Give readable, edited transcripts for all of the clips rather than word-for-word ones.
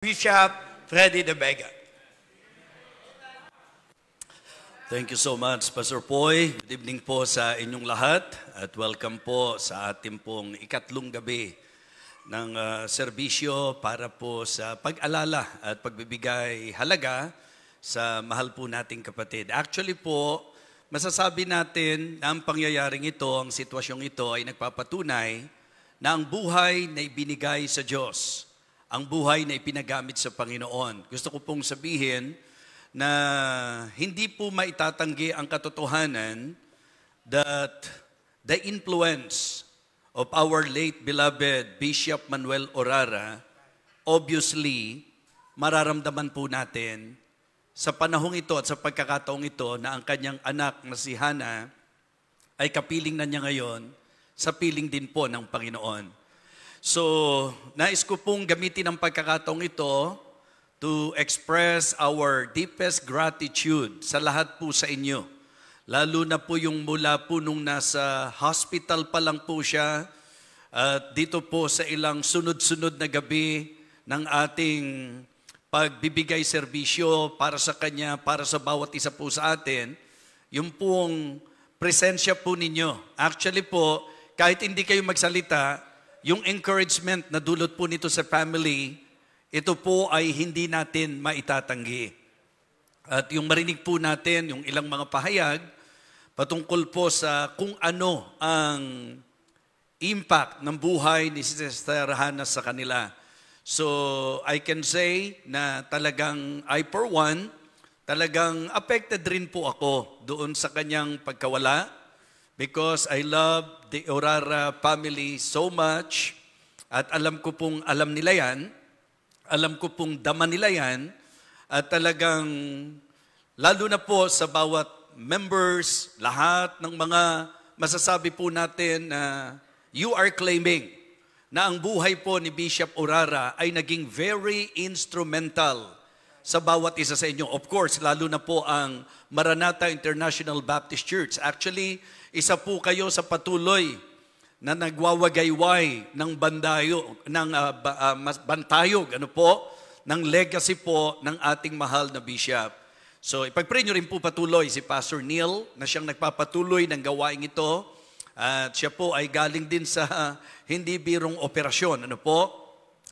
Bishop Freddy de Vega. Thank you so much, Pastor Poy. Good evening po sa inyong lahat at welcome po sa ating pong ikatlong gabi ng serbisyo para po sa pag-alala at pagbibigay halaga sa mahal po nating kapatid. Actually po, masasabi natin na ang pangyayaring ito, ang sitwasyong ito ay nagpapatunay na ang buhay na ibinigay sa Diyos, ang buhay na ipinagamit sa Panginoon. Gusto ko pong sabihin na hindi po maitatanggi ang katotohanan that the influence of our late beloved Bishop Manuel Orara, obviously, mararamdaman po natin sa panahong ito at sa pagkakataong ito na ang kanyang anak na si Hana ay kapiling na niya ngayon sa piling din po ng Panginoon. So, nais ko pong gamitin ang pagkakataong ito to express our deepest gratitude sa lahat po sa inyo. Lalo na po yung mula po nung nasa hospital pa lang po siya at dito po sa ilang sunod-sunod na gabi ng ating pagbibigay serbisyo para sa kanya, para sa bawat isa po sa atin, yung pong presensya po ninyo. Actually po, kahit hindi kayo magsalita, yung encouragement na dulot po nito sa family, ito po ay hindi natin maitatanggi. At yung marinig po natin, yung ilang mga pahayag, patungkol po sa kung ano ang impact ng buhay ni Sister Hana sa kanila. So, I can say na talagang I for one, talagang affected rin po ako doon sa kanyang pagkawala because I love the Orara family so much at alam ko pong alam nila yan, alam ko pong dama nila yan at talagang lalo na po sa bawat members, lahat ng mga masasabi po natin na you are claiming na ang buhay po ni Bishop Orara ay naging very instrumental sa bawat isa sa inyo. Of course, lalo na po ang Maranatha International Baptist Church. Actually, isa po kayo sa patuloy na nagwawagayway ng bantayog, ng legacy po ng ating mahal na bishop. So, ipag-pray nyo rin po patuloy si Pastor Neil na siyang nagpapatuloy ng gawaing ito. At siya po ay galing din sa hindi birong operasyon.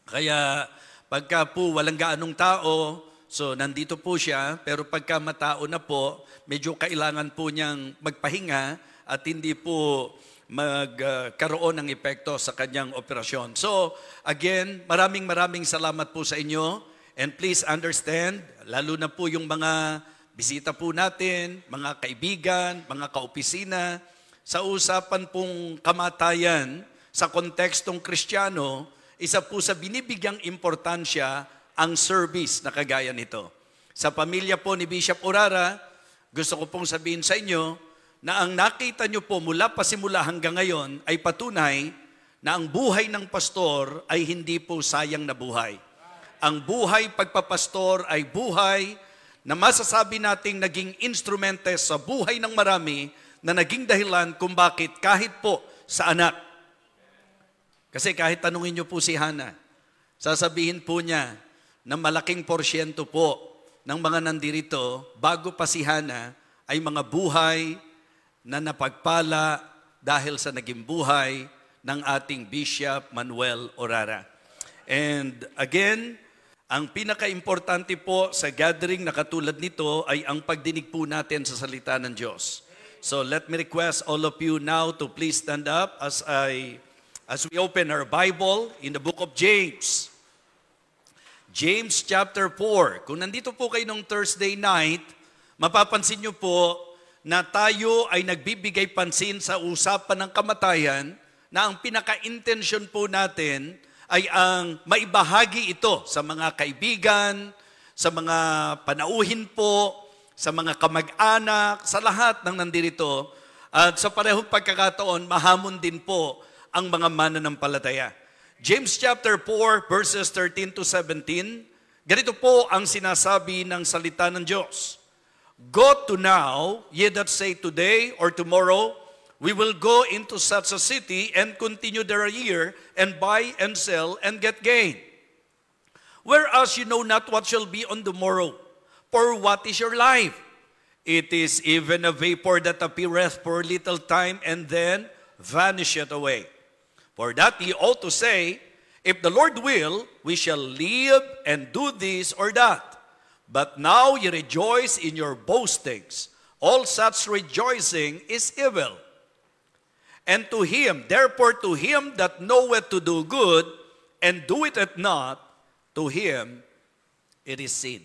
Kaya pagka po walang gaanong tao, so nandito po siya, pero pagka matao na po, medyo kailangan po niyang magpahinga at hindi po magkaroon ng epekto sa kanyang operasyon. So, again, maraming salamat po sa inyo. And please understand, lalo na po yung mga bisita po natin, mga kaibigan, mga kaopisina, sa usapan pong kamatayan sa kontekstong Kristiyano, isa po sa binibigyang importansya ang service na kagaya nito. Sa pamilya po ni Bishop Orara, gusto ko pong sabihin sa inyo na ang nakita nyo po mula pasimula hanggang ngayon ay patunay na ang buhay ng pastor ay hindi po sayang na buhay. Ang buhay pagpapastor ay buhay na masasabi nating naging instrumente sa buhay ng marami na naging dahilan kung bakit kahit po sa anak. Kasi kahit tanungin nyo po si Hana, sasabihin po niya na malaking porsyento po ng mga nandirito bago pa si Hana ay mga buhay na napagpala dahil sa naging buhay ng ating Bishop Manuel Orara. And again, ang pinaka-importante po sa gathering na katulad nito ay ang pagdinig po natin sa salita ng Diyos. So let me request all of you now to please stand up as we open our Bible in the book of James. James chapter 4. Kung nandito po kayo nung Thursday night, mapapansin nyo po na tayo ay nagbibigay pansin sa usapan ng kamatayan na ang pinaka-intention po natin ay ang maibahagi ito sa mga kaibigan, sa mga panauhin po, sa mga kamag-anak, sa lahat ng nandirito. At sa parehong pagkakataon, mahamon din po ang mga mananampalataya. James chapter 4 verses 13 to 17, ganito po ang sinasabi ng salita ng Diyos. Go to now, ye that say today or tomorrow, we will go into such a city and continue there a year and buy and sell and get gain. whereas you know not what shall be on the morrow. For what is your life? It is even a vapor that appeareth for a little time, and then vanisheth away. For that ye ought to say, if the Lord will, we shall live and do this or that. But now ye rejoice in your boastings. All such rejoicing is evil. And to him, therefore to him that knoweth to do good, and doeth it not, to him it is sin.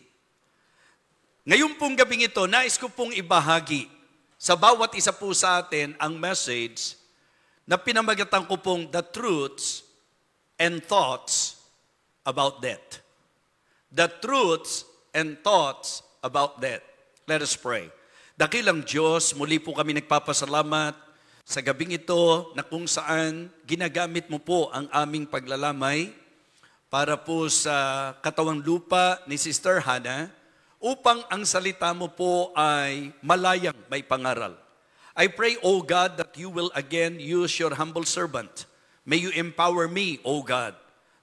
Ngayon pong gabing ito, nais ko pong ibahagi sa bawat isa po sa atin ang message na pinamagatan ko pong the truths and thoughts about death. The truths and thoughts about death. Let us pray. Dakilang Diyos, muli po kami nagpapasalamat sa gabing ito na kung saan ginagamit mo po ang aming paglalamay para po sa katawang lupa ni Sister Hannah upang ang salita mo po ay malayang may pangaral. I pray, O God, that you will again use your humble servant. May you empower me, O God.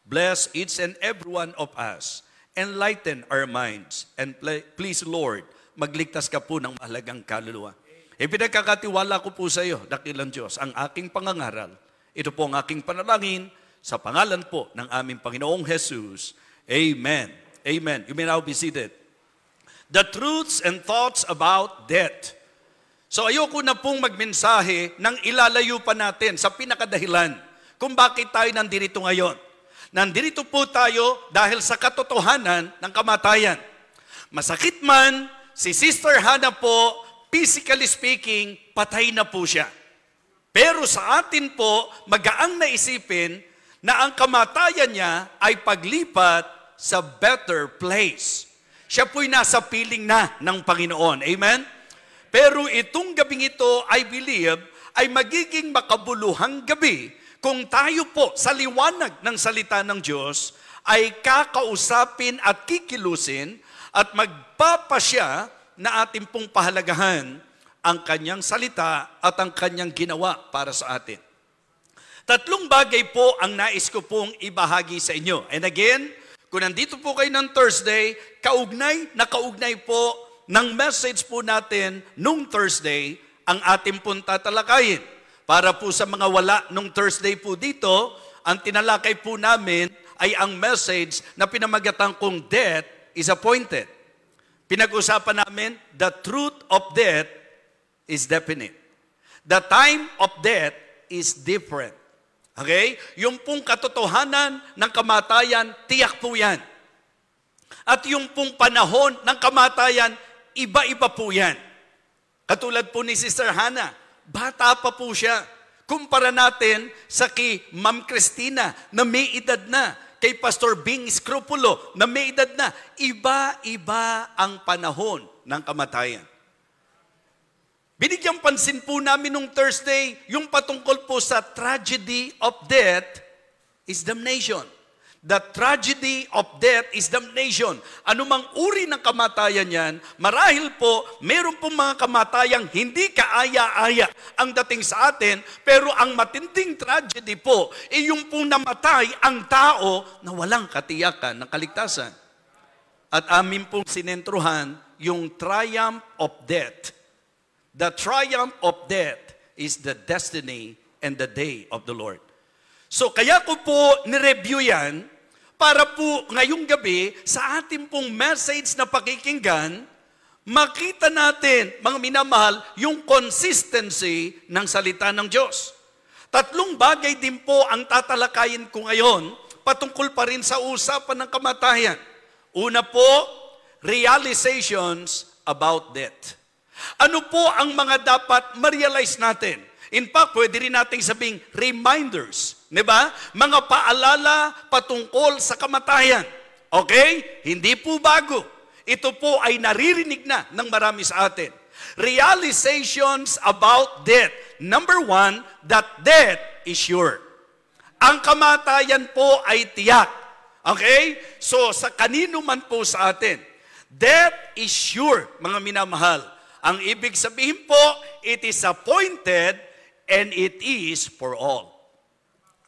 Bless each and every one of us. Enlighten our minds. And please, Lord, magligtas ka po ng mahalagang kaluluwa. Ipinagkakatiwala ko po sa iyo, dakilang Diyos, ang aking pangangaral. Ito po ang aking panalangin sa pangalan po ng aming Panginoong Jesus. Amen. Amen. You may now be seated. The truths and thoughts about death. So ayoko na pong magmensahe nang ilalayo pa natin sa pinakadahilan kung bakit tayo nandito ngayon. Nandito po tayo dahil sa katotohanan ng kamatayan. Masakit man, si Sister Hannah po, physically speaking, patay na po siya. Pero sa atin po, magaang naisipin na ang kamatayan niya ay paglipat sa better place. Siya po'y nasa piling na ng Panginoon. Amen? Pero itong gabing ito, I believe, ay magiging makabuluhang gabi kung tayo po sa liwanag ng salita ng Diyos ay kakausapin at kikilusin at magpapasya na ating pong pahalagahan ang kanyang salita at ang kanyang ginawa para sa atin. Tatlong bagay po ang nais ko pong ibahagi sa inyo. And again, kung nandito po kayo ng Thursday, kaugnay po ng message po natin nung Thursday, ang ating pong tatalakayin. Para po sa mga wala nung Thursday po dito, ang tinalakay po namin ay ang message na pinamagatan kong death is appointed. Pinag-usapan namin, the truth of death is definite. The time of death is different. Okay? Yung pong katotohanan ng kamatayan, tiyak po yan. At yung pong panahon ng kamatayan, iba-iba po yan. Katulad po ni Sister Hannah, bata pa po siya. Kumpara natin sa kay Ma'am Christina na may edad na, kay Pastor Bing Scrupulo na may edad na. Iba-iba ang panahon ng kamatayan. Binigyang pansin po namin nung Thursday, yung patungkol po sa tragedy of death is damnation. The tragedy of death is damnation. Anumang uri ng kamatayan yan, marahil po, meron pong mga kamatayang hindi kaaya-aya ang dating sa atin, pero ang matinding tragedy po, ay yung pong namatay ang tao na walang katiyakan ng kaligtasan. At amin pong sinentruhan yung triumph of death. The triumph of death is the destiny and the day of the Lord. So kaya ko po nireview yan para po ngayong gabi sa ating pong message na pakikinggan, makita natin, mga minamahal, yung consistency ng salita ng Diyos. Tatlong bagay din po ang tatalakayin ko ngayon patungkol pa rin sa usapan ng kamatayan. Una po, realizations about death. Ano po ang mga dapat ma-realize natin? In fact, pwede rin nating sabing reminders, di ba? Mga paalala patungkol sa kamatayan. Okay? Hindi po bago. Ito po ay naririnig na ng marami sa atin. Realizations about death. Number one, that death is sure. Ang kamatayan po ay tiyak. Okay? So, sa kanino man po sa atin, death is sure, mga minamahal. Ang ibig sabihin po, it is appointed and it is for all.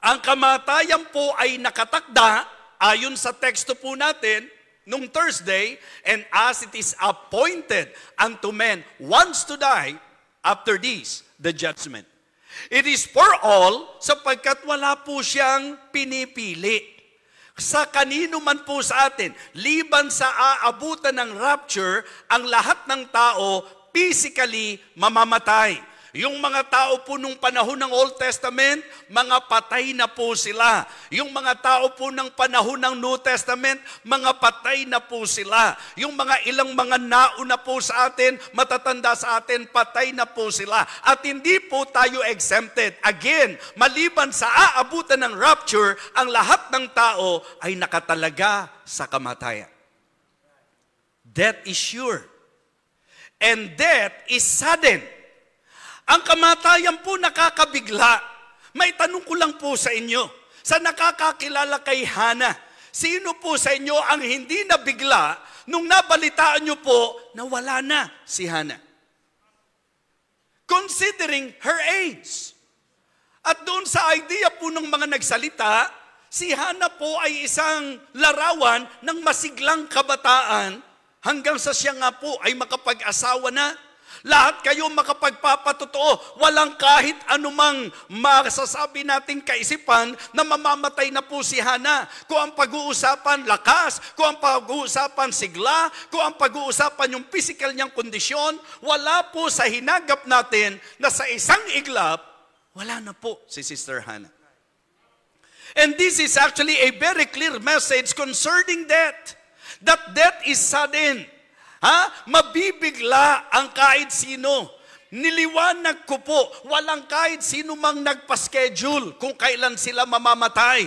Ang kamatayan po ay nakatakda ayon sa teksto po natin, nung Thursday, and as it is appointed unto men once to die, after this, the judgment. It is for all, sapagkat wala po siyang pinipili. Sa kanino man po sa atin, liban sa aabutan ng rapture, ang lahat ng tao physically mamamatay. Yung mga tao po nung panahon ng Old Testament, mga patay na po sila. Yung mga tao po ng panahon ng New Testament, mga patay na po sila. Yung mga ilang mga nauna po sa atin, matatanda sa atin, patay na po sila. At hindi po tayo exempted. Again, maliban sa aabutan ng rapture, ang lahat ng tao ay nakatalaga sa kamatayan. Death is sure. And death is sudden. Ang kamatayan po nakakabigla. May tanong ko lang po sa inyo. Sa nakakakilala kay Hana, sino po sa inyo ang hindi nabigla nung nabalitaan nyo po na wala na si Hana? Considering her age. At doon sa idea po ng mga nagsalita, si Hana po ay isang larawan ng masiglang kabataan hanggang sa siya nga po ay makapag-asawa na. Lahat kayo makapagpapatotoo, walang kahit anumang masasabi nating kaisipan na mamamatay na po si Hana. Kung ang pag-uusapan lakas, kung ang pag-uusapan sigla, kung ang pag-uusapan yung physical niyang kondisyon, wala po sa hinagap natin na sa isang iglap, wala na po si Sister Hana. And this is actually a very clear message concerning death. That death is sudden. Mabibigla ang kahit sino. Niliwanag ko po, walang kahit sino mang nagpa-schedule kung kailan sila mamamatay.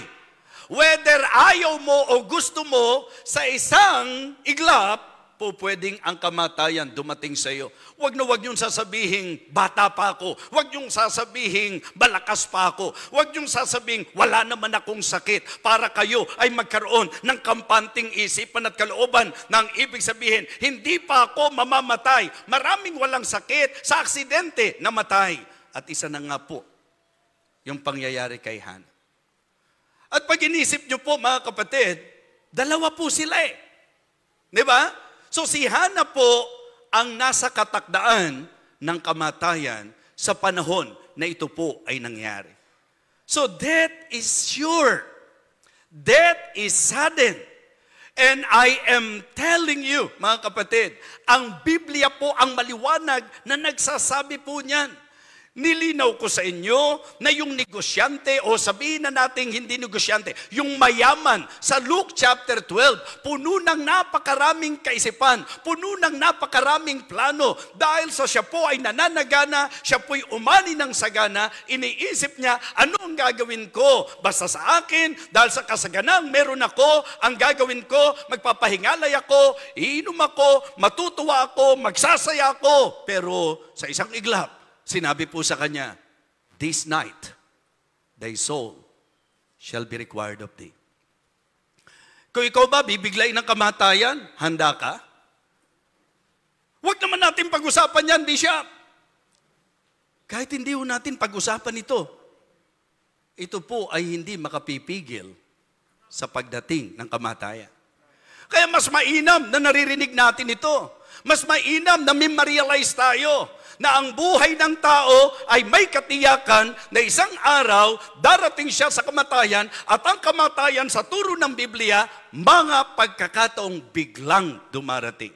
Whether ayaw mo o gusto mo, sa isang iglap, po pwedeng ang kamatayan dumating sa iyo. Huwag niyong sasabihin, bata pa ako. Huwag niyong sasabihin, balakas pa ako. Huwag niyong sasabihin, wala naman akong sakit. Para kayo ay magkaroon ng kampanting isipan at kalooban ng ibig sabihin, hindi pa ako mamamatay. Maraming walang sakit sa aksidente namatay. At isa na nga po, yung pangyayari kay Hana. At pag inisip niyo po mga kapatid, dalawa po sila eh. Di ba? So si Hana po ang nasa katakdaan ng kamatayan sa panahon na ito po ay nangyari. So death is sure. Death is sudden. And I am telling you, mga kapatid, ang Biblia po ang maliwanag na nagsasabi po niyan. Nilinaw ko sa inyo na yung negosyante o sabihin na nating hindi negosyante, yung mayaman sa Luke chapter 12, puno ng napakaraming kaisipan, puno ng napakaraming plano. Dahil sa siya po ay nananagana, siya po'y umani ng sagana, iniisip niya, ano ang gagawin ko? Basta sa akin, dahil sa kasaganang meron ako, ang gagawin ko, magpapahingalay ako, iinom ako, matutuwa ako, magsasaya ako. Pero sa isang iglap, sinabi po sa kanya, this night, thy soul shall be required of thee. Kung ikaw ba, bibiglain ng kamatayan, handa ka? Huwag naman natin pag-usapan yan, Bishop. Kahit hindi ho natin pag-usapan ito po ay hindi makapipigil sa pagdating ng kamatayan. Kaya mas mainam na naririnig natin ito. Mas mainam na ma-realize tayo na ang buhay ng tao ay may katiyakan na isang araw darating siya sa kamatayan at ang kamatayan sa turo ng Biblia, mga pagkakataong biglang dumarating.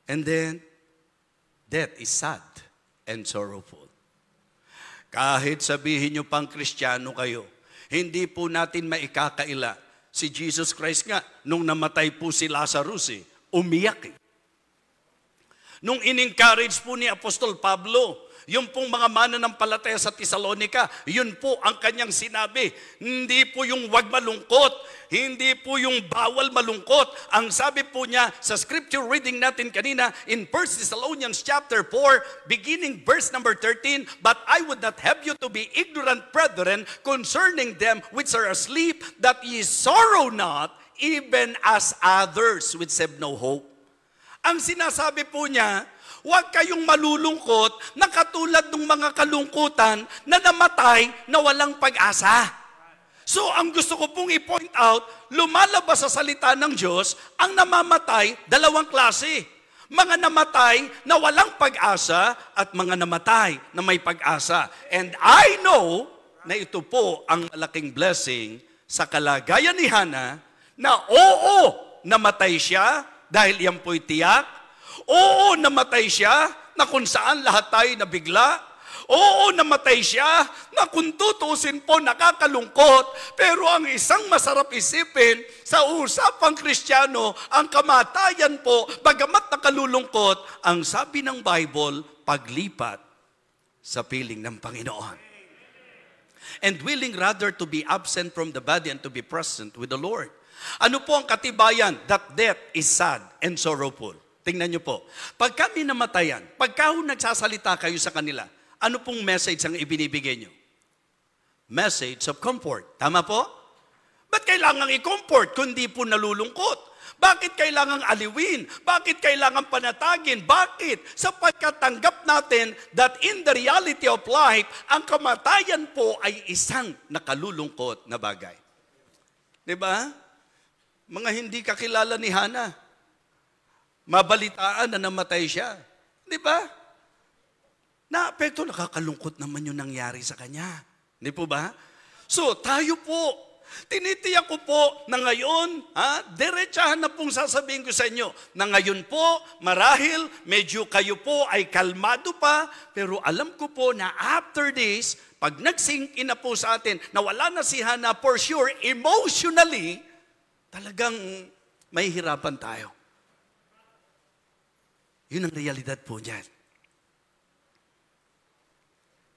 And then, death is sad and sorrowful. Kahit sabihin nyo pang Kristiyano kayo, hindi po natin maikakaila. Si Jesus Christ nga, nung namatay po si Lazarus, umiyak eh. Nung in-encourage po ni Apostol Pablo, yung pong mga mananampalataya sa Thessalonica, yun po ang kanyang sinabi. Hindi po yung wag malungkot, hindi po yung bawal malungkot. Ang sabi po niya sa scripture reading natin kanina in 1 Thessalonians chapter 4, beginning verse number 13, but I would not have you to be ignorant, brethren, concerning them which are asleep, that ye sorrow not, even as others which have no hope. Ang sinasabi po niya, huwag kayong malulungkot na katulad ng mga kalungkutan na namatay na walang pag-asa. So, ang gusto ko pong i-point out, lumalabas sa salita ng Diyos, ang namamatay, dalawang klase. Mga namatay na walang pag-asa at mga namatay na may pag-asa. And I know na ito po ang malaking blessing sa kalagayan ni Hana na oo, namatay siya dahil yan po'y tiyak. Oo, namatay siya na kung saan lahat tayo nabigla. Oo, namatay siya na kung tutusin po nakakalungkot. Pero ang isang masarap isipin sa usapang Kristiyano, ang kamatayan po, bagamat nakalulungkot, ang sabi ng Bible, paglipat sa piling ng Panginoon. And willing rather to be absent from the body and to be present with the Lord. Ano po ang katibayan? That death is sad and sorrowful. Tingnan niyo po. Pag kami namatayan, pagka nagsasalita kayo sa kanila, ano pong message ang ibinibigay nyo? Message of comfort. Tama po? Ba't kailangang i-comfort kung di po nalulungkot? Bakit kailangang aliwin? Bakit kailangang panatagin? Bakit? Sapagkat tanggap natin that in the reality of life, ang kamatayan po ay isang nakalulungkot na bagay. Diba? Mga hindi kakilala ni Hana, mabalitaan na namatay siya. Diba? Naapekto, nakakalungkot naman yung nangyari sa kanya. Hindi po ba? So, tayo po, tinitiyak ko po na ngayon, diretsahan na pong sasabihin ko sa inyo, na ngayon po, marahil, medyo kayo po ay kalmado pa, pero alam ko po na after this, pag nag-sink in na po sa atin, na wala na si Hana, for sure, emotionally, talagang may hirapan tayo. Yun ang realidad po niyan.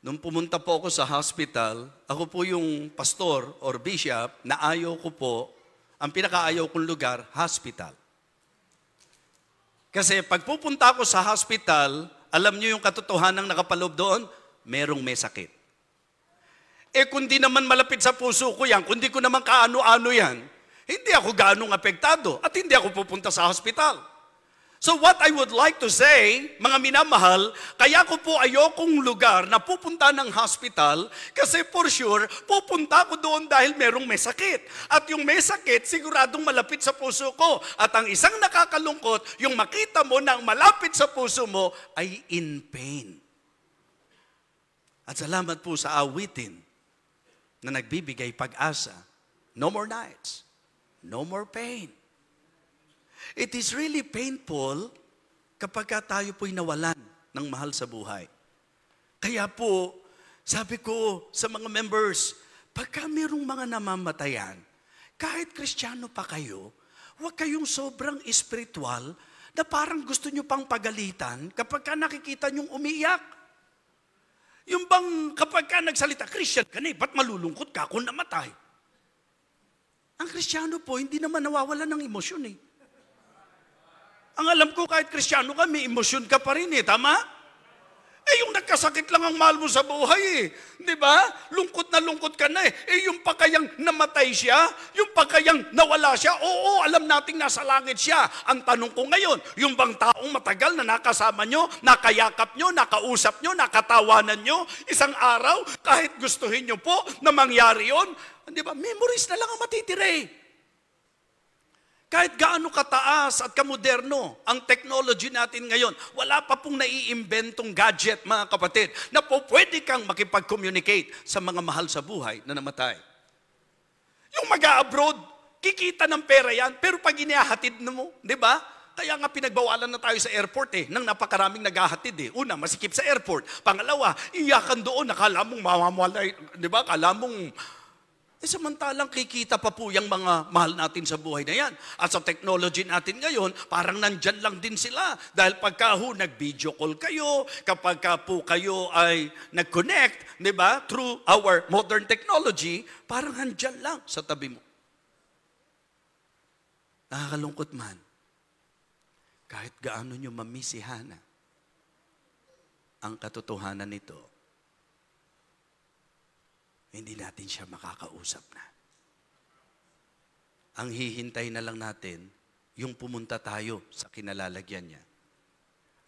Nung pumunta po ako sa hospital, ako po yung pastor or bishop na ayaw ko po, ang pinakaayaw kong lugar, hospital. Kasi pag pupunta ako sa hospital, alam niyo yung katotohanan nakapaloob doon, merong may sakit. Eh kung di naman malapit sa puso ko yan, kung di ko naman kaano-ano yan, hindi ako ganong apektado at hindi ako pupunta sa hospital. So what I would like to say, mga minamahal, kaya ko po ayokong lugar na pupunta ng hospital kasi for sure, pupunta ko doon dahil merong may sakit. At yung may sakit, siguradong malapit sa puso ko. At ang isang nakakalungkot, yung makita mo na ang malapit sa puso mo ay in pain. At salamat po sa awitin na nagbibigay pag-asa. No more nights. No more pain. It is really painful kapag tayo po'y nawalan ng mahal sa buhay. Kaya po, sabi ko sa mga members, pagka mayroong mga namamatayan, kahit Kristiyano pa kayo, huwag kayong sobrang espiritual na parang gusto nyo pang pagalitan kapag ka nakikita nyong umiiyak. Yung bang kapag ka nagsalita, Christian ka na eh, ba't malulungkot ka kung namatay? Ang Kristiyano po, hindi naman nawawala ng emosyon eh. Ang alam ko, kahit Kristiyano ka, may emosyon ka pa rin eh. Tama? Eh, yung nagkasakit lang ang mahal mo sa buhay eh. Di ba? Lungkot na lungkot ka na eh. Eh, yung pagkayang namatay siya, yung pagkayang nawala siya, oo, alam nating nasa langit siya. Ang tanong ko ngayon, yung bang taong matagal na nakasama nyo, nakayakap nyo, nakausap nyo, nakatawanan nyo, isang araw, kahit gustuhin nyo po na mangyari yon, di ba? Memories na lang ang matitira eh. Kahit gaano kataas at kamoderno ang technology natin ngayon, wala pa pong naiimbentong gadget, mga kapatid, na po pwede kang makipag-communicate sa mga mahal sa buhay na namatay. Yung mag-abroad, kikita ng pera yan, pero pag inihahatid na mo, di ba? Kaya nga pinagbawalan na tayo sa airport eh, nang napakaraming naghahatid eh. Una, masikip sa airport. Pangalawa, iyakan doon, nakala mong mamamwalay, di ba? Kala mong... samantalang kikita pa po yung mga mahal natin sa buhay na yan. At sa technology natin ngayon, parang nandyan lang din sila. Dahil pagka nag-video call kayo, kapag po kayo ay nag-connect, di ba, through our modern technology, parang nandyan lang sa tabi mo. Nakakalungkot man. Kahit gaano nyo mamiss si Hana, ang katotohanan nito, hindi natin siya makakausap na. Ang hihintay na lang natin, yung pumunta tayo sa kinalalagyan niya.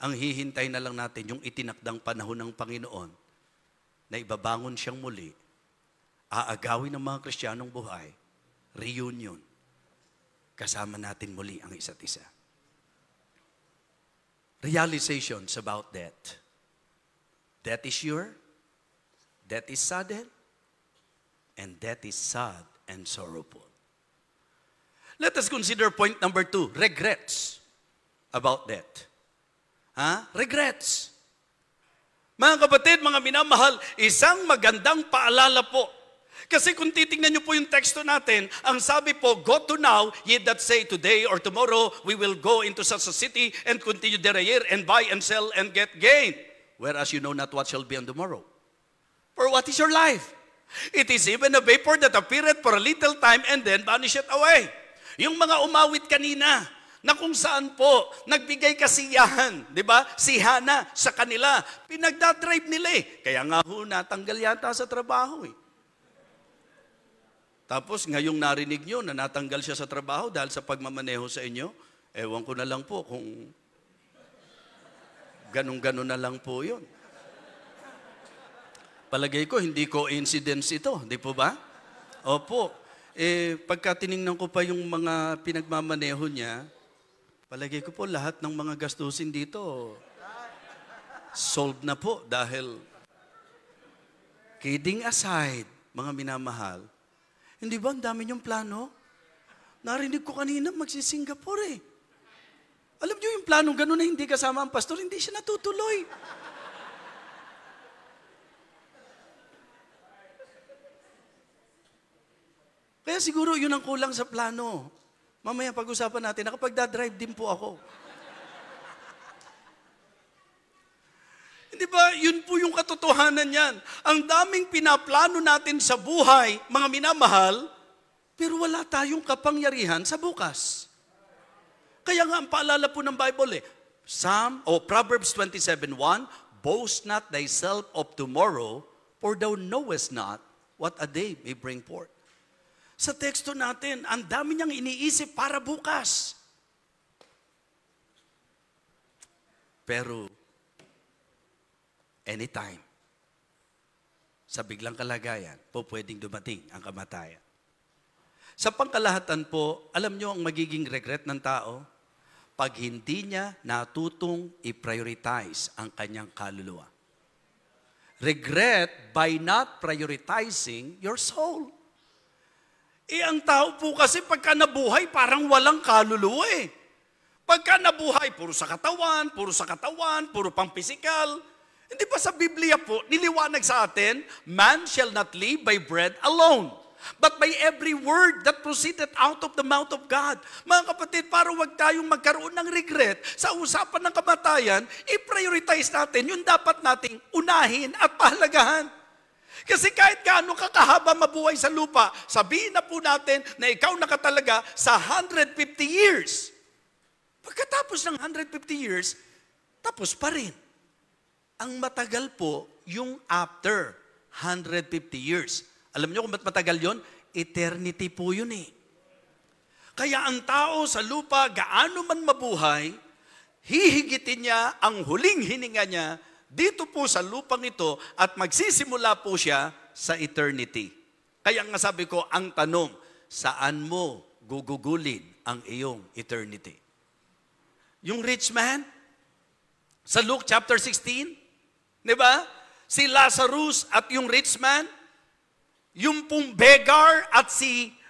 Ang hihintay na lang natin, yung itinakdang panahon ng Panginoon, na ibabangon siyang muli, aagawin ng mga Kristiyanong buhay, reunion. Kasama natin muli ang isa't isa. Realizations about death. Death is sure, death is sudden, and death is sad and sorrowful. Let us consider point number 2, regrets about death. Regrets. Mga kapatid, mga minamahal, isang magandang paalala po. Kasi kung titingnan niyo po yung teksto natin, ang sabi po, go to now, ye that say today or tomorrow, we will go into such a city and continue there a year and buy and sell and get gain. Whereas you know not what shall be on tomorrow. For what is your life? It is even a vapor that appeareth for a little time and then vanisheth away. Yung mga umawit kanina, na kung saan po nagbigay kasiyahan, di ba? Si Hana sa kanila, pinagdadrive nila eh. Kaya nga ho, natanggal yata sa trabaho eh. Tapos ngayong narinig nyo na natanggal siya sa trabaho dahil sa pagmamaneho sa inyo, ewan ko na lang po kung ganun-ganun na lang po yun. Palagay ko, hindi coincidence ito, di po ba? Opo. Pagka tinignan ko pa yung mga pinagmamaneho niya, palagay ko po lahat ng mga gastusin dito solved na po dahil kidding aside, mga minamahal, hindi ba ang dami niyong plano? Narinig ko kanina magsi-Singapore eh. Alam niyo yung plano gano'n na hindi kasama ang pastor, hindi siya natutuloy. Kaya siguro yun ang kulang sa plano. Mamaya pag-usapan natin, nakapagdadrive din po ako. Hindi ba, yun po yung katotohanan yan. Ang daming pinaplano natin sa buhay, mga minamahal, pero wala tayong kapangyarihan sa bukas. Kaya nga ang paalala po ng Bible Proverbs 27:1, boast not thyself of tomorrow, for thou knowest not what a day may bring forth. Sa teksto natin, ang dami niyang iniisip para bukas. Pero, anytime, sa biglang kalagayan, po pwedeng dumating ang kamatayan. Sa pangkalahatan po, alam niyo ang magiging regret ng tao? Pag hindi niya natutong i-prioritize ang kanyang kaluluwa. Regret by not prioritizing your soul. Ang tao po kasi pagka nabuhay, parang walang kaluluwa eh. Pagka nabuhay, puro sa katawan, puro pang pisikal. Hindi ba sa Biblia po, niliwanag sa atin, man shall not live by bread alone, but by every word that proceeded out of the mouth of God. Mga kapatid, para wag tayong magkaroon ng regret sa usapan ng kamatayan, i-prioritize natin yung dapat nating unahin at pahalagahan. Kasi kahit gaano kakahaba mabuhay sa lupa, sabihin na po natin na ikaw nakatalaga sa 150 years. Pagkatapos ng 150 years, tapos pa rin. Ang matagal po yung after 150 years. Alam niyo kung ba't matagal yon? Eternity po yun eh. Kaya ang tao sa lupa, gaano man mabuhay, hihigitin niya ang huling hininga niya dito po sa lupang ito at magsisimula po siya sa eternity. Kaya nga sabi ko, ang tanong, saan mo gugugulin ang iyong eternity? Yung rich man, sa Luke chapter 16, di ba? Si Lazarus at yung rich man, yung pong beggar at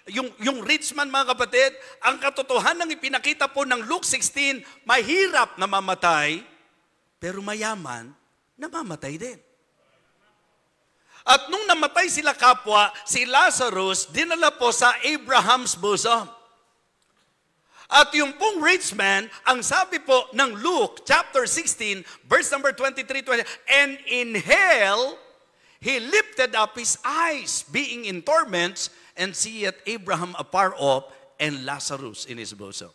yung rich man, mga kapatid, ang katotohanan ng ipinakita po ng Luke 16, mahirap na mamatay, pero mayaman, namamatay din. At nung namatay sila kapwa, si Lazarus, dinala po sa Abraham's bosom. At yung pong rich man, ang sabi po ng Luke chapter 16, verse number 23, and in hell, he lifted up his eyes, being in torments, and seeth Abraham afar off, and Lazarus in his bosom.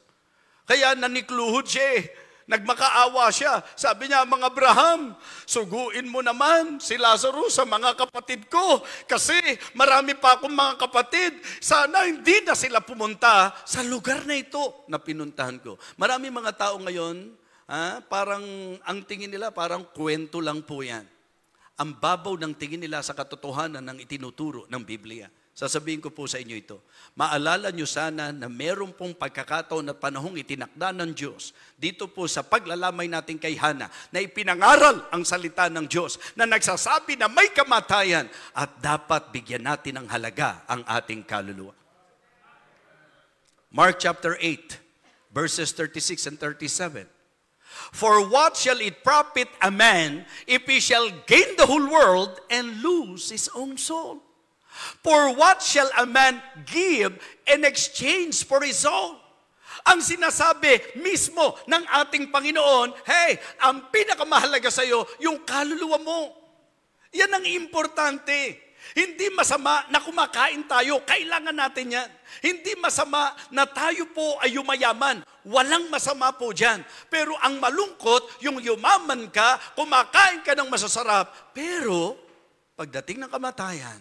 Kaya nanikluhod siya, nagmakaawa siya. Sabi niya, mga Abraham, suguin mo naman si Lazarus sa mga kapatid ko. Kasi marami pa akong mga kapatid. Sana hindi na sila pumunta sa lugar na ito na pinuntahan ko. Marami mga tao ngayon, parang ang tingin nila parang kwento lang po yan. ang babaw ng tingin nila sa katotohanan ng itinuturo ng Biblia. Sasabihin ko po sa inyo ito. Maalala nyo sana na meron pong pagkakataon at panahong itinakda ng Diyos dito po sa paglalamay natin kay Hana na ipinangaral ang salita ng Diyos na nagsasabi na may kamatayan at dapat bigyan natin ng halaga ang ating kaluluwa. Mark chapter 8, verses 36 and 37. For what shall it profit a man if he shall gain the whole world and lose his own soul? For what shall a man give in exchange for his soul? Ang sinasabi mismo ng ating Panginoon, hey, ang pinakamahalaga sa iyo, yung kaluluwa mo. Yan ang importante. Hindi masama na kumakain tayo, kailangan natin yan. Hindi masama na tayo po ay yumayaman. Walang masama po dyan. Pero ang malungkot, yung yumaman ka, kumakain ka ng masasarap, pero pagdating ng kamatayan,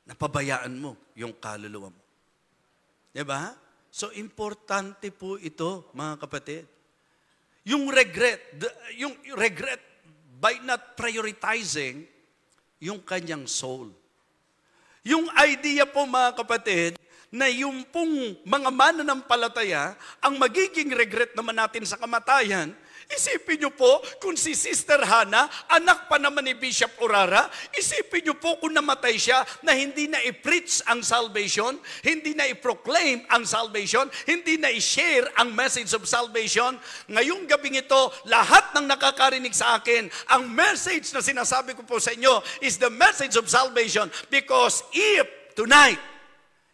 napabayaan mo yung kaluluwa mo. Diba? So, importante po ito, mga kapatid. Yung regret by not prioritizing yung kanyang soul. Yung idea po, mga kapatid, na yung pong mga mananampalataya, ang magiging regret naman natin sa kamatayan, isipin niyo po kung si Sister Hana, anak pa naman ni Bishop Urara, isipin niyo po kung namatay siya na hindi na i-preach ang salvation, hindi na i-proclaim ang salvation, hindi na i-share ang message of salvation. Ngayong gabing ito, lahat ng nakakarinig sa akin, ang message na sinasabi ko po sa inyo is the message of salvation, because if tonight,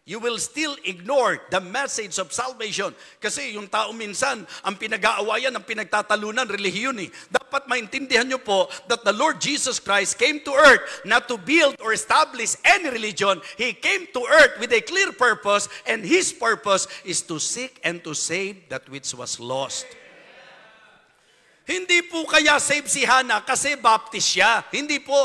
you will still ignore the message of salvation. Kasi yung tao minsan, ang pinag-aawayan, ang pinagtatalunan, relihiyon eh. Dapat maintindihan nyo po that the Lord Jesus Christ came to earth not to build or establish any religion. He came to earth with a clear purpose, and His purpose is to seek and to save that which was lost. Hindi po kaya save si Hana kasi baptist siya. Hindi po.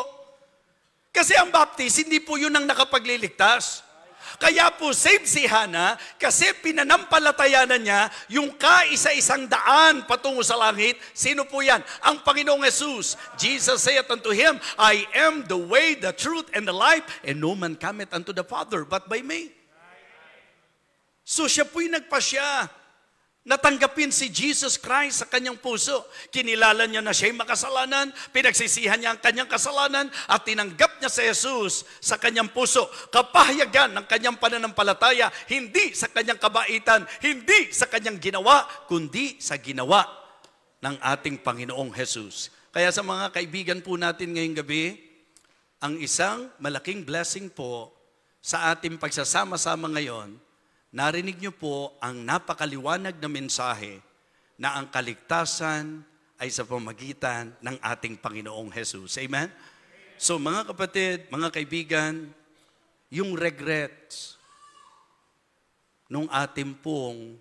Kasi ang baptist, hindi po yun ang nakapagliligtas. Kaya po save si Hana kasi pinanampalatayanan niya yung kaisa-isang daan patungo sa langit. Sino po yan? Ang Panginoong Jesus. Jesus saith unto him, I am the way, the truth, and the life, and no man cometh unto the Father but by me. So siya po'y nagpasya. Natanggapin si Jesus Christ sa kanyang puso. Kinilala niya na siya'y makasalanan, pinagsisihan niya ang kanyang kasalanan, at tinanggap niya si Jesus sa kanyang puso. Kapahayagan ng kanyang pananampalataya, hindi sa kanyang kabaitan, hindi sa kanyang ginawa, kundi sa ginawa ng ating Panginoong Jesus. Kaya sa mga kaibigan po natin ngayong gabi, ang isang malaking blessing po sa ating pagsasama-sama ngayon, narinig niyo po ang napakaliwanag na mensahe na ang kaligtasan ay sa pamagitan ng ating Panginoong Jesus. Amen? So mga kapatid, mga kaibigan, yung regrets nung ating pong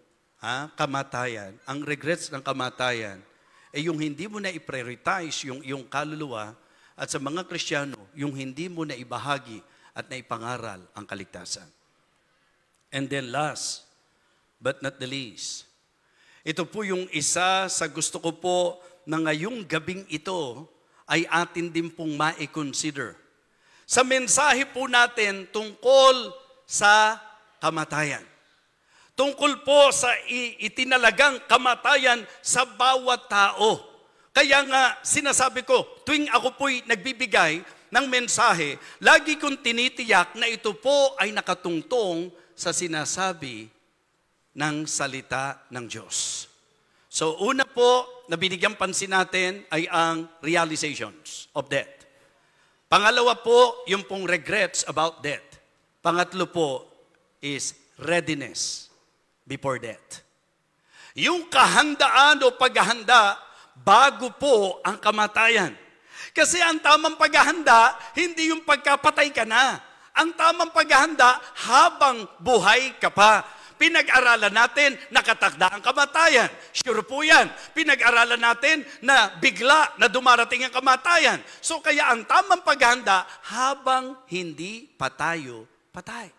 kamatayan, ang regrets ng kamatayan, ay yung hindi mo na i-prioritize yung kaluluwa, at sa mga Kristiyano, yung hindi mo na ibahagi at na ipangaral ang kaligtasan. And then last, but not the least, ito po yung isa sa gusto ko po na ngayong gabing ito ay atin din pong ma-consider. Sa mensahe po natin tungkol sa kamatayan. Tungkol po sa itinalagang kamatayan sa bawat tao. Kaya nga sinasabi ko, tuwing ako po'y nagbibigay ng mensahe, lagi kong tinitiyak na ito po ay nakatungtong sa sinasabi ng salita ng Diyos. So una po na binigyang pansin natin ay ang realizations of death. Pangalawa po, yung pong regrets about death. Pangatlo po is readiness before death. Yung kahandaan o paghahanda bago po ang kamatayan. Kasi ang tamang paghahanda, hindi yung pagkapatay ka na. Ang tamang paghahanda habang buhay ka pa. Pinag-aralan natin, nakatakda ang kamatayan. Sure po yan. Pinag-aralan natin na bigla na dumarating ang kamatayan. So kaya ang tamang paghahanda habang hindi pa tayo patay.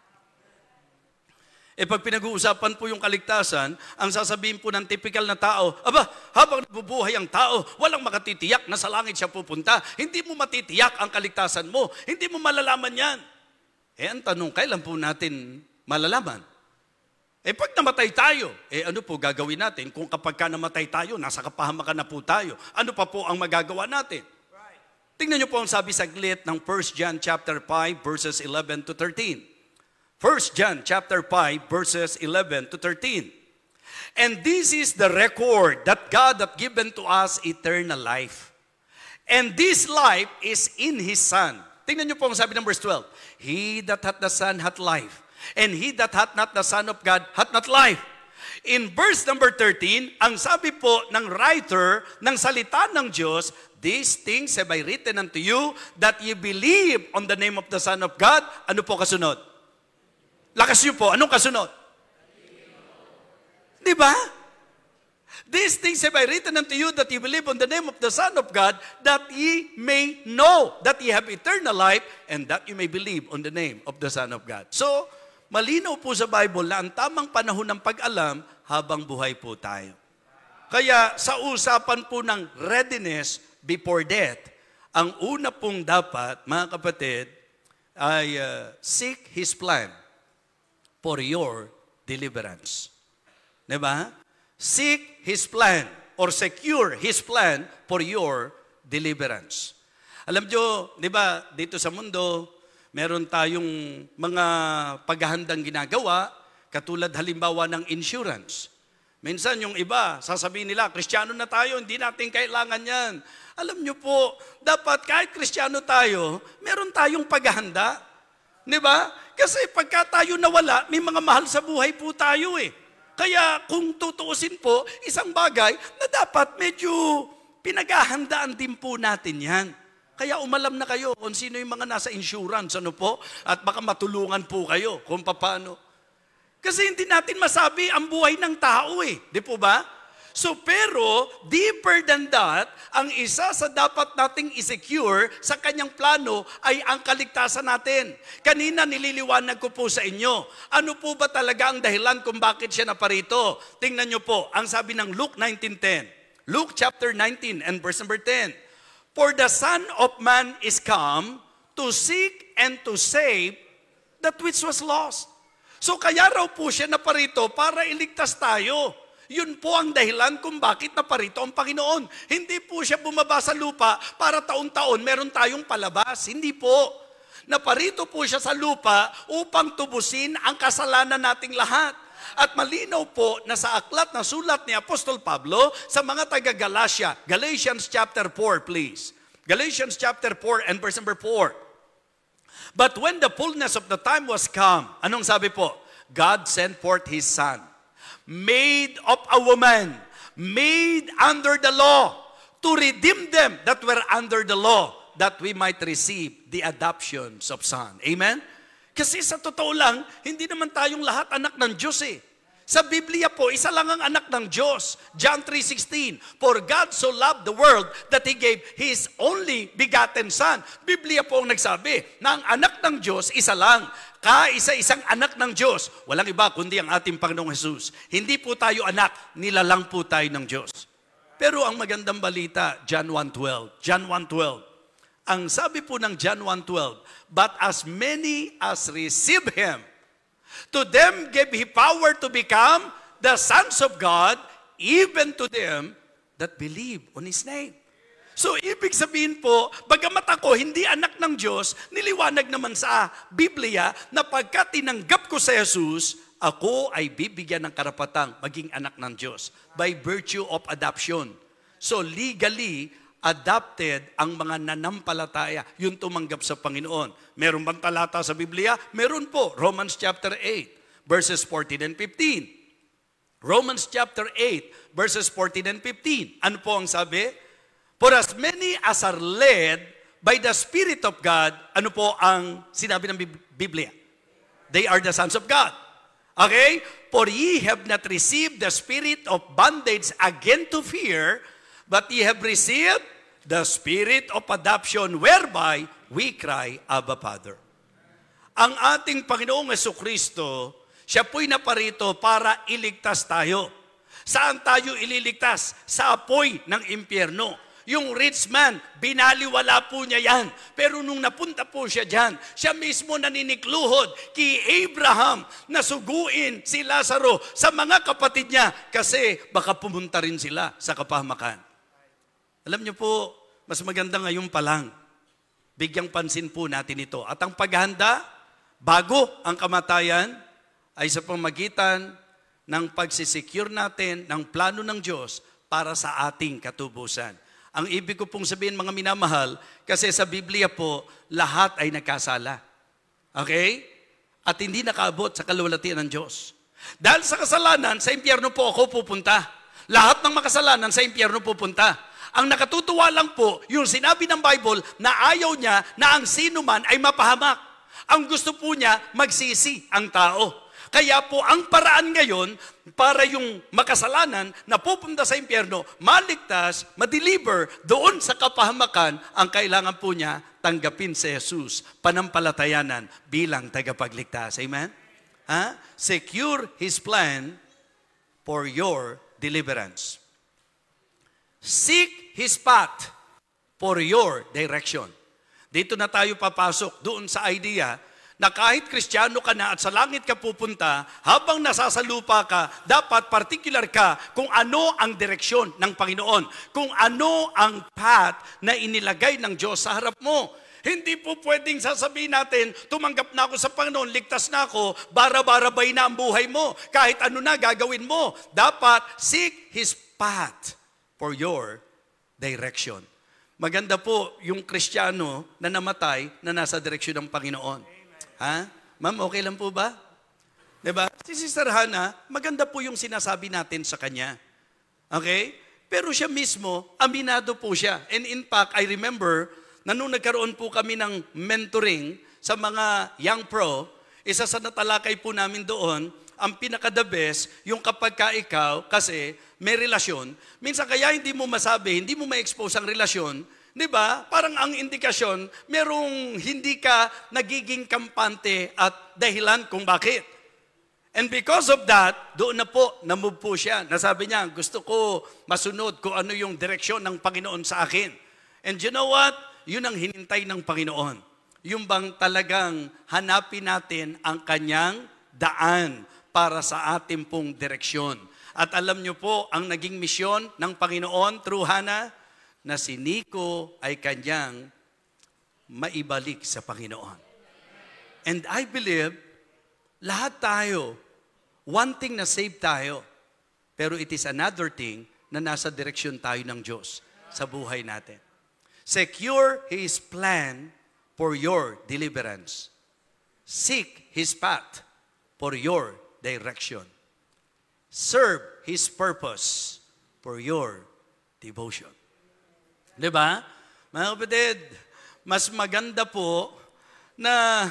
Pag pinag-uusapan po yung kaligtasan, ang sasabihin po ng typical na tao, aba, habang nabubuhay ang tao, walang makatitiyak na sa langit siya pupunta. Hindi mo matitiyak ang kaligtasan mo. Hindi mo malalaman yan. Ang tanong, kailan po natin malalaman? Pag namatay tayo, ano po gagawin natin? Kung kapag ka namatay tayo, nasa kapahamakan na po tayo, ano pa po ang magagawa natin? Tingnan niyo po ang sabi saglit ng 1 John chapter 5 verses 11 to 13. 1 John chapter 5 verses 11 to 13. And this is the record that God hath given to us eternal life. And this life is in His Son. Tingnan niyo po ang sabi ng verse 12. He that hath the Son hath life. And he that hath not the Son of God hath not life. In verse number 13, ang sabi po ng writer ng salita ng Diyos, these things have I written unto you, that ye believe on the name of the Son of God. Ano po kasunod? Lakas niyo po. Anong kasunod? Di ba? These things have I written unto you, that ye believe on the name of the Son of God, that ye may know that ye have eternal life, and that ye may believe on the name of the Son of God. So, malinaw po sa Bible na ang tamang panahon ng pag-alam habang buhay po tayo. Kaya sa usapan po ng readiness before death, ang una pong dapat, mga kapatid, ay seek His plan for your deliverance. Diba? Seek His plan or secure His plan for your deliverance. Alam nyo, diba, dito sa mundo, meron tayong mga paghahandang ginagawa, katulad halimbawa ng insurance. Minsan yung iba, sasabihin nila, Kristiyano na tayo, hindi natin kailangan yan. Alam nyo po, dapat kahit Kristiyano tayo, meron tayong paghahanda. Diba? Kasi pagka tayo nawala, may mga mahal sa buhay po tayo eh. Kaya kung tutuusin po, isang bagay na dapat medyo pinaghahandaan din po natin yan. Kaya umalam na kayo kung sino yung mga nasa insurance, ano po, at baka matulungan po kayo kung paano. Kasi hindi natin masabi ang buhay ng tao eh, di po ba? So pero, deeper than that, ang isa sa dapat nating isecure sa kanyang plano ay ang kaligtasan natin. Kanina nililiwanag ko po sa inyo, ano po ba talaga ang dahilan kung bakit siya naparito? Tingnan nyo po, ang sabi ng Luke 19:10. Luke chapter 19 and verse number 10. For the Son of Man is come to seek and to save that which was lost. So kaya raw po siya naparito para iligtas tayo. Yun po ang dahilan kung bakit naparito ang Panginoon. Hindi po siya bumaba sa lupa para taon-taon meron tayong palabas. Hindi po. Naparito po siya sa lupa upang tubusin ang kasalanan nating lahat. At malinaw po na sa aklat na sulat ni Apostol Pablo sa mga taga-Galatia, Galatians chapter 4 please. Galatians chapter 4 and verse number 4. But when the fullness of the time was come, anong sabi po? God sent forth His Son, made of a woman, made under the law, to redeem them that were under the law, that we might receive the adoptions of son. Amen? Kasi sa totoo lang, hindi naman tayong lahat anak ng Diyos eh. Sa Biblia po, isa lang ang anak ng Diyos. John 3:16, For God so loved the world that He gave His only begotten Son. Biblia po ang nagsabi na ang anak ng Diyos, isa lang. Kaisa-isang anak ng Diyos. Walang iba kundi ang ating Panginoong Jesus. Hindi po tayo anak, nilalang po tayo ng Diyos. Pero ang magandang balita, John 1:12. John 1:12. Ang sabi po ng John 1:12, But as many as receive Him, to them gave He power to become the sons of God, even to them that believe on His name. So, ibig sabihin po, bagamat ako hindi anak ng Diyos, niliwanag naman sa Biblia na pagka tinanggap ko sa Jesus, ako ay bibigyan ng karapatang maging anak ng Diyos by virtue of adoption. So, legally, adopted ang mga nanampalataya, yung tumanggap sa Panginoon. Meron bang talata sa Biblia? Meron po. Romans chapter 8, verses 14 and 15. Romans chapter 8, verses 14 and 15. Ano po ang sabi? For as many as are led by the Spirit of God, ano po ang sinabi ng Biblia? They are the sons of God. Okay? For ye have not received the spirit of bondage again to fear, but ye have received the spirit of adoption, whereby we cry, Abba, Father. Ang ating Panginoong Jesucristo, Siya po'y naparito para iligtas tayo. Saan tayo ililigtas? Sa apoy ng impyerno. Yung rich man, binaliwala po niya yan. Pero nung napunta po siya dyan, siya mismo naninikluhod kay Abraham na suguin si Lazaro sa mga kapatid niya kasi baka pumunta rin sila sa kapahamakan. Alam niyo po, mas maganda ngayon pa lang. Bigyang pansin po natin ito. At ang paghahanda, bago ang kamatayan, ay sa pamagitan ng pagsisecure natin ng plano ng Diyos para sa ating katubusan. Ang ibig ko pong sabihin, mga minamahal, kasi sa Biblia po, lahat ay nagkasala. Okay? At hindi nakaabot sa kaluwalhatian ng Diyos. Dahil sa kasalanan, sa impyerno po ako pupunta. Lahat ng makasalanan sa impyerno pupunta. Ang nakatutuwa lang po, yung sinabi ng Bible na ayaw niya na ang sino man ay mapahamak. Ang gusto po niya, magsisi ang tao. Kaya po ang paraan ngayon para yung makasalanan na pupunta sa impyerno, maligtas, madeliver doon sa kapahamakan, ang kailangan po niya tanggapin si Jesus, panampalatayanan bilang tagapagligtas. Amen? Secure His plan for your deliverance. Seek His path for your direction. Dito na tayo papasok doon sa idea na kahit Kristiyano ka na at sa langit ka pupunta, habang nasasalupa ka, dapat particular ka kung ano ang direksyon ng Panginoon, kung ano ang path na inilagay ng Diyos sa harap mo. Hindi po pwedeng sasabihin natin, tumanggap na ako sa Panginoon, ligtas na ako, bara-barabay na ang buhay mo, kahit ano na gagawin mo. Dapat seek His path for your direction. Maganda po yung Kristiyano na namatay na nasa direksyon ng Panginoon. Ma'am, okay lang po ba? Diba? Si Sister Hannah, maganda po yung sinasabi natin sa kanya. Okay? Pero siya mismo, aminado po siya. And in fact, I remember, na nung nagkaroon po kami ng mentoring sa mga young pro, isa sa natalakay po namin doon, ang pinaka-the best, yung kapag ka ikaw, kasi may relasyon, minsan kaya hindi mo masabi, hindi mo ma-expose ang relasyon, di ba? Parang ang indikasyon, merong hindi ka nagiging kampante at dahilan kung bakit. And because of that, doon na po, namove po siya. Nasabi niya, gusto ko masunod kung ano yung direksyon ng Panginoon sa akin. And you know what? Yun ang hinintay ng Panginoon. Yung bang talagang hanapin natin ang kanyang daan para sa ating pong direksyon. At alam niyo po, ang naging misyon ng Panginoon through Hannah, na si Nico ay kanyang maibalik sa Panginoon. And I believe, lahat tayo, one thing na save tayo, pero it is another thing na nasa direksyon tayo ng Diyos sa buhay natin. Secure His plan for your deliverance. Seek His path for your direction. Serve His purpose for your devotion. Diba? Mga kapatid, mas maganda po na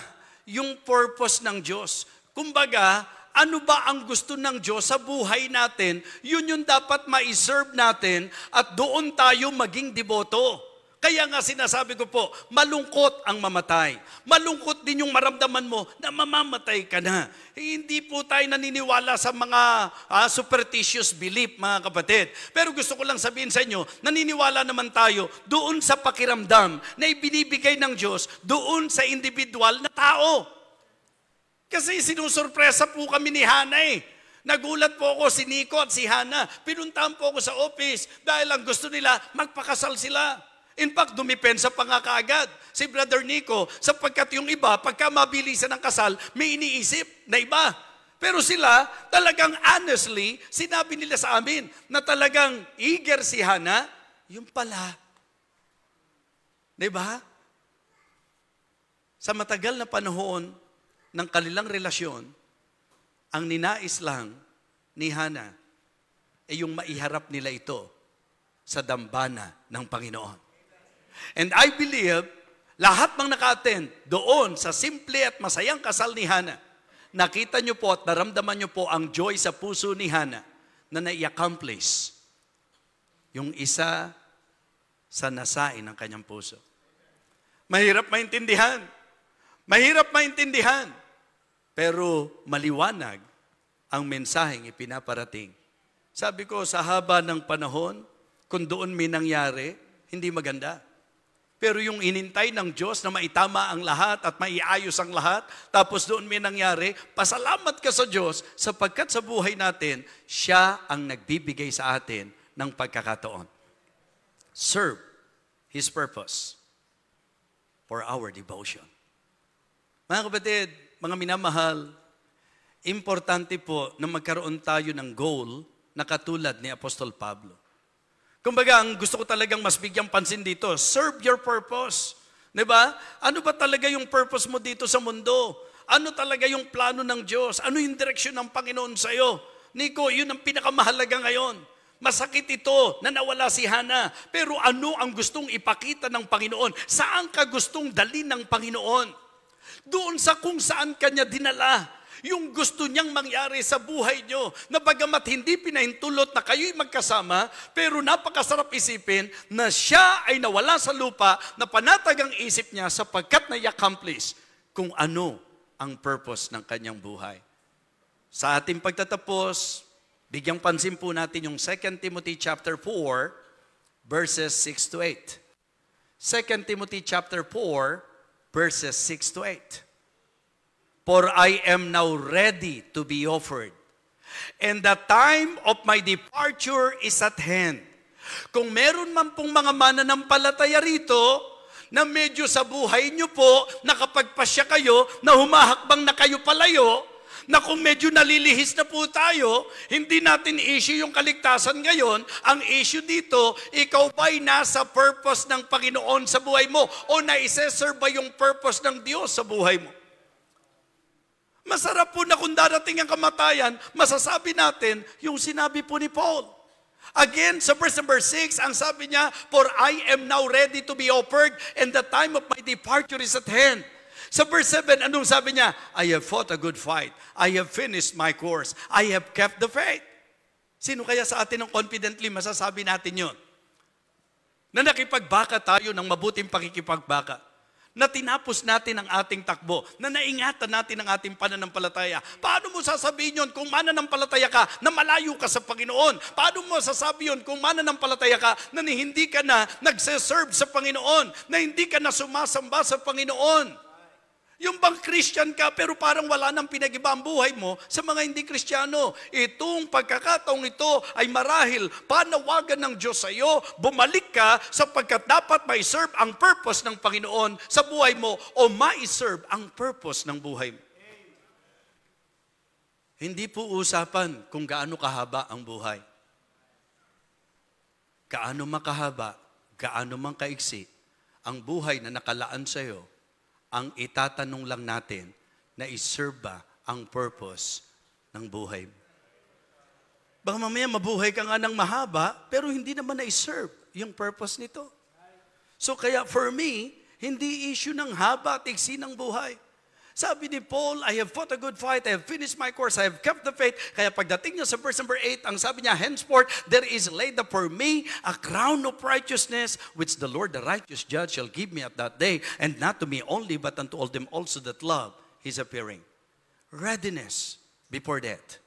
yung purpose ng Diyos. Kumbaga, ano ba ang gusto ng Diyos sa buhay natin, yun yung dapat ma-serve natin at doon tayo maging deboto. Kaya nga sinasabi ko po, malungkot ang mamatay. Malungkot din yung maramdaman mo na mamamatay ka na. Hindi po tayo naniniwala sa mga superstitious belief, mga kapatid. Pero gusto ko lang sabihin sa inyo, naniniwala naman tayo doon sa pakiramdam na ibinibigay ng Diyos doon sa individual na tao. Kasi sinusurpresa po kami ni Hannah eh. Nagulat po ako, si Nico at si Hannah. Pinuntahan po ako sa office dahil ang gusto nila, magpakasal sila. In fact, dumipensa pa nga kaagad si Brother Nico sapagkat yung iba, pagka mabilisan ng kasal, may iniisip na iba. Pero sila, talagang honestly, sinabi nila sa amin na talagang eager si Hannah, yung pala. Diba? Sa matagal na panahon ng kanilang relasyon, ang ninais lang ni Hannah ay yung maiharap nila ito sa dambana ng Panginoon. And I believe, lahat ng naka-attend doon sa simple at masayang kasal ni Hannah, nakita nyo po at naramdaman nyo po ang joy sa puso ni Hannah na nai-accomplish yung isa sa nasain ng kanyang puso. Mahirap maintindihan. Mahirap maintindihan. Pero maliwanag ang mensaheng ipinaparating. Sabi ko, sa haba ng panahon, kung doon may nangyari, hindi maganda. Pero yung inintay ng Diyos na maitama ang lahat at maiayos ang lahat, tapos doon may nangyari, pasalamat ka sa Diyos sapagkat sa buhay natin, siya ang nagbibigay sa atin ng pagkakataon. Serve His purpose for our devotion. Mga kapatid, mga minamahal, importante po na magkaroon tayo ng goal na katulad ni Apostol Pablo. Kumbaga, ang gusto ko talagang mas bigyang pansin dito, serve your purpose. Diba? Ano ba talaga yung purpose mo dito sa mundo? Ano talaga yung plano ng Diyos? Ano yung direksyon ng Panginoon sa'yo? Nico, yun ang pinakamahalaga ngayon. Masakit ito na nawala si Hana. Pero ano ang gustong ipakita ng Panginoon? Saan ka gustong dalhin ng Panginoon? Doon sa kung saan kanya dinala. Yung gusto niyang mangyari sa buhay niyo, na bagamat hindi pinahintulot na kayo'y magkasama, pero napakasarap isipin na siya ay nawala sa lupa, na panatag ang isip niya sapagkat na-accomplish kung ano ang purpose ng kanyang buhay. Sa ating pagtatapos, bigyang pansin po natin yung 2 Timothy chapter 4, verses 6 to 8. 2 Timothy chapter 4, verses 6 to 8. For I am now ready to be offered, and the time of my departure is at hand. Kung meron man pong mga mananampalataya rito, na medyo sa buhay nyo po, nakapagpasya kayo, na humahakbang na kayo palayo, na kung medyo nalilihis na po tayo, hindi natin issue yung kaligtasan ngayon. Ang issue dito, ikaw ba'y nasa purpose ng Panginoon sa buhay mo? O naiseserve ba yung purpose ng Diyos sa buhay mo? Masarap po na kung darating ang kamatayan, masasabi natin yung sinabi po ni Paul. Again, sa verse number 6, ang sabi niya, for I am now ready to be offered, and the time of my departure is at hand. Sa verse 7, anong sabi niya? I have fought a good fight. I have finished my course. I have kept the faith. Sino kaya sa atin ang confidently masasabi natin yun? Na nakipagbaka tayo ng mabuting pakikipagbaka. Na tinapos natin ang ating takbo, na naingatan natin ang ating pananampalataya. Paano mo sasabihin yun kung mananampalataya ka na malayo ka sa Panginoon? Paano mo sasabihin yun kung mananampalataya ka na hindi ka na nagseserve sa Panginoon, na hindi ka na sumasamba sa Panginoon? Yung bang Christian ka pero parang wala nang pinag-iba ang buhay mo sa mga hindi Kristiyano. Itong pagkakataong ito ay marahil panawagan ng Diyos sa iyo, bumalik ka sapagkat dapat mai-serve ang purpose ng Panginoon sa buhay mo o mai-serve ang purpose ng buhay mo. Hindi po usapan kung gaano kahaba ang buhay. Gaano makahaba, gaano man kaiksi, ang buhay na nakalaan sa iyo, ang itatanong lang natin na iserve ba ang purpose ng buhay mo. Baka mamaya mabuhay ka nga ng mahaba, pero hindi naman na-serve yung purpose nito. So kaya for me, hindi issue ng haba at iksi ng buhay. Sabi ni Paul, I have fought a good fight, I have finished my course, I have kept the faith. Kaya pagdating niya sa verse number 8, ang sabi niya, henceforth, there is laid up for me a crown of righteousness, which the Lord, the righteous judge, shall give me at that day, and not to me only, but unto all them also that love His appearing. Readiness before death.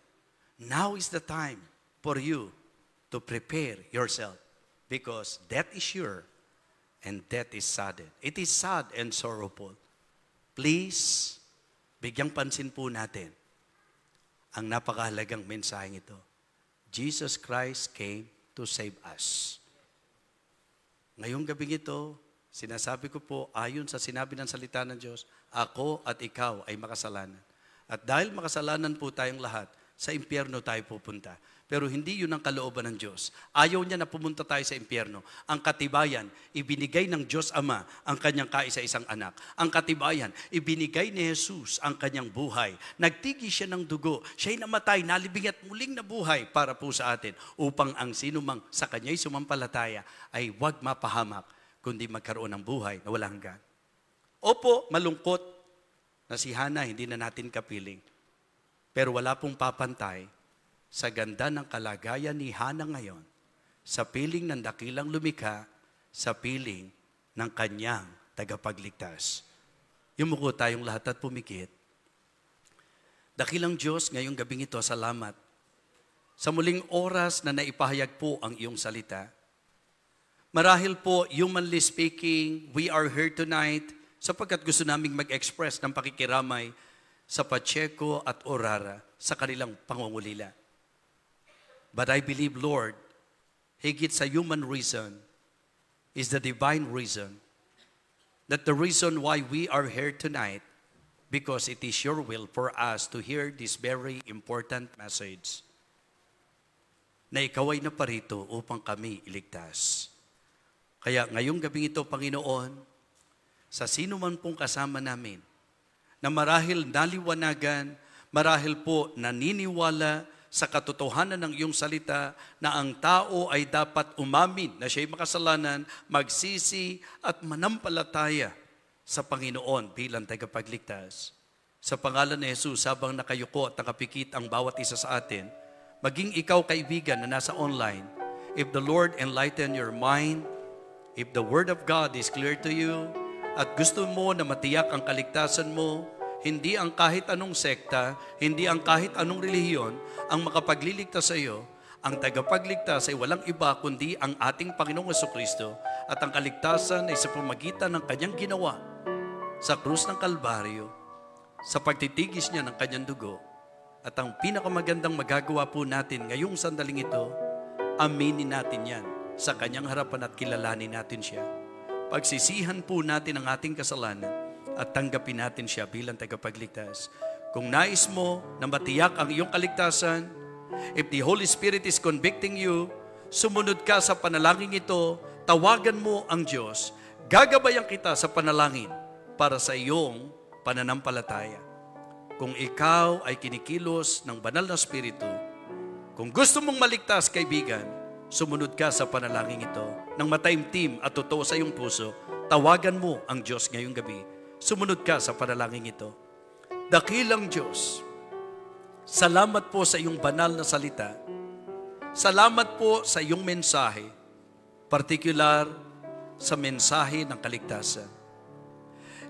Now is the time for you to prepare yourself, because death is sure, and death is sudden. It is sad and sorrowful. Please, bigyang pansin po natin ang napakahalagang mensaheng ito. Jesus Christ came to save us. Ngayong gabing ito, sinasabi ko po, ayon sa sinabi ng salita ng Diyos, ako at ikaw ay makasalanan. At dahil makasalanan po tayong lahat, sa impyerno tayo pupunta. Pero hindi yun ang kalooban ng Diyos. Ayaw niya na pumunta tayo sa impyerno. Ang katibayan, ibinigay ng Diyos Ama ang kanyang kaisa-isang anak. Ang katibayan, ibinigay ni Jesus ang kanyang buhay. Nagtigi siya ng dugo. Siya'y namatay, nalibing at muling nabuhay para po sa atin, upang ang sinumang sa kanya'y sumampalataya ay huwag mapahamak, kundi magkaroon ng buhay na walang hanggan. Opo, malungkot na si Hana hindi na natin kapiling. Pero wala pong papantay sa ganda ng kalagayan ni Hana ngayon, sa piling ng dakilang lumikha, sa piling ng kanyang tagapagligtas. Yumuko tayong lahat at pumikit. Dakilang Diyos, ngayong gabing ito, salamat sa muling oras na naipahayag po ang iyong salita. Marahil po, humanly speaking, we are here tonight sapagkat gusto naming mag-express ng pakikiramay sa Pacheco at Orara sa kanilang pangungulila. But I believe, Lord, higit sa human reason is the divine reason. That the reason why we are here tonight, because it is your will for us to hear this very important message. Na ikaw ay naparito upang kami iligtas. Kaya ngayong gabing ito, Panginoon, sa sino man pong kasama namin, na marahil naliwanagan, marahil po naniniwala sa katotohanan ng iyong salita na ang tao ay dapat umamin na siya'y makasalanan, magsisi at manampalataya sa Panginoon bilang tagapagligtas. Sa pangalan ni Jesus, habang nakayuko at nakapikit ang bawat isa sa atin, maging ikaw kaibigan na nasa online, if the Lord enlighten your mind, if the Word of God is clear to you, at gusto mo na matiyak ang kaligtasan mo, hindi ang kahit anong sekta, hindi ang kahit anong relihiyon ang makapagliligtas sa iyo. Ang tagapagligtas ay walang iba kundi ang ating Panginoong Jesucristo at ang kaligtasan ay sa pamagitan ng kanyang ginawa sa krus ng Kalbaryo, sa pagtitigis niya ng kanyang dugo. At ang pinakamagandang magagawa po natin ngayong sandaling ito, aminin natin yan sa kanyang harapan at kilalanin natin siya. Pagsisihan po natin ang ating kasalanan at tanggapin natin siya bilang tagapagligtas. Kung nais mo na matiyak ang iyong kaligtasan, if the Holy Spirit is convicting you, sumunod ka sa panalangin ito, tawagan mo ang Diyos, gagabayan kita sa panalangin para sa iyong pananampalataya. Kung ikaw ay kinikilos ng banal na Espiritu, kung gusto mong maligtas, kaibigan, sumunod ka sa panalangin ito. Nang mataimtim at totoo sa iyong puso, tawagan mo ang Diyos ngayong gabi. Sumunod ka sa panalangin ito. Dakilang Diyos, salamat po sa iyong banal na salita. Salamat po sa iyong mensahe, partikular sa mensahe ng kaligtasan.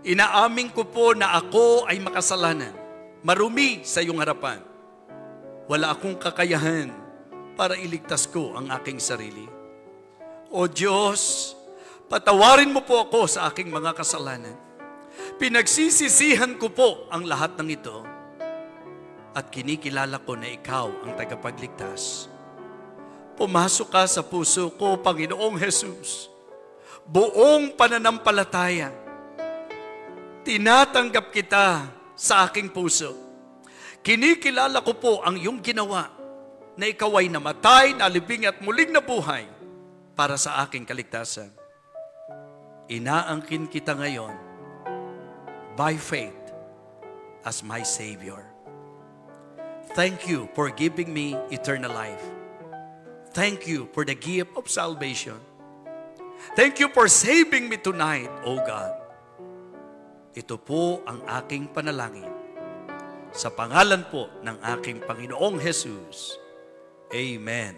Inaamin ko po na ako ay makasalanan, marumi sa iyong harapan. Wala akong kakayahan para iligtas ko ang aking sarili. O Diyos, patawarin mo po ako sa aking mga kasalanan. Pinagsisisihan ko po ang lahat ng ito at kinikilala ko na ikaw ang tagapagligtas. Pumasok ka sa puso ko, Panginoong Jesus. Buong pananampalataya. Tinatanggap kita sa aking puso. Kinikilala ko po ang iyong ginawa na ikaw ay namatay, nalibing at muling nabuhay para sa aking kaligtasan. Inaangkin kita ngayon by faith as my Savior. Thank you for giving me eternal life. Thank you for the gift of salvation. Thank you for saving me tonight, O God. Ito po ang aking panalangin. Sa pangalan po ng aking Panginoong Jesus. Amen.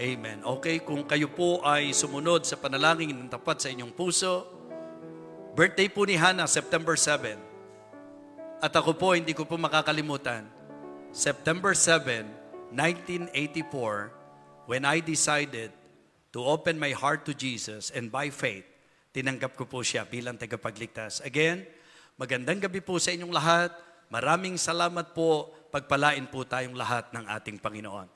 Amen. Okay, kung kayo po ay sumunod sa panalangin ng tapat sa inyong puso, birthday po ni Hannah, September 7. At ako po, hindi ko po makakalimutan, September 7, 1984, when I decided to open my heart to Jesus and by faith, tinanggap ko po siya bilang tagapagligtas. Again, magandang gabi po sa inyong lahat. Maraming salamat po. Pagpalain po tayong lahat ng ating Panginoon.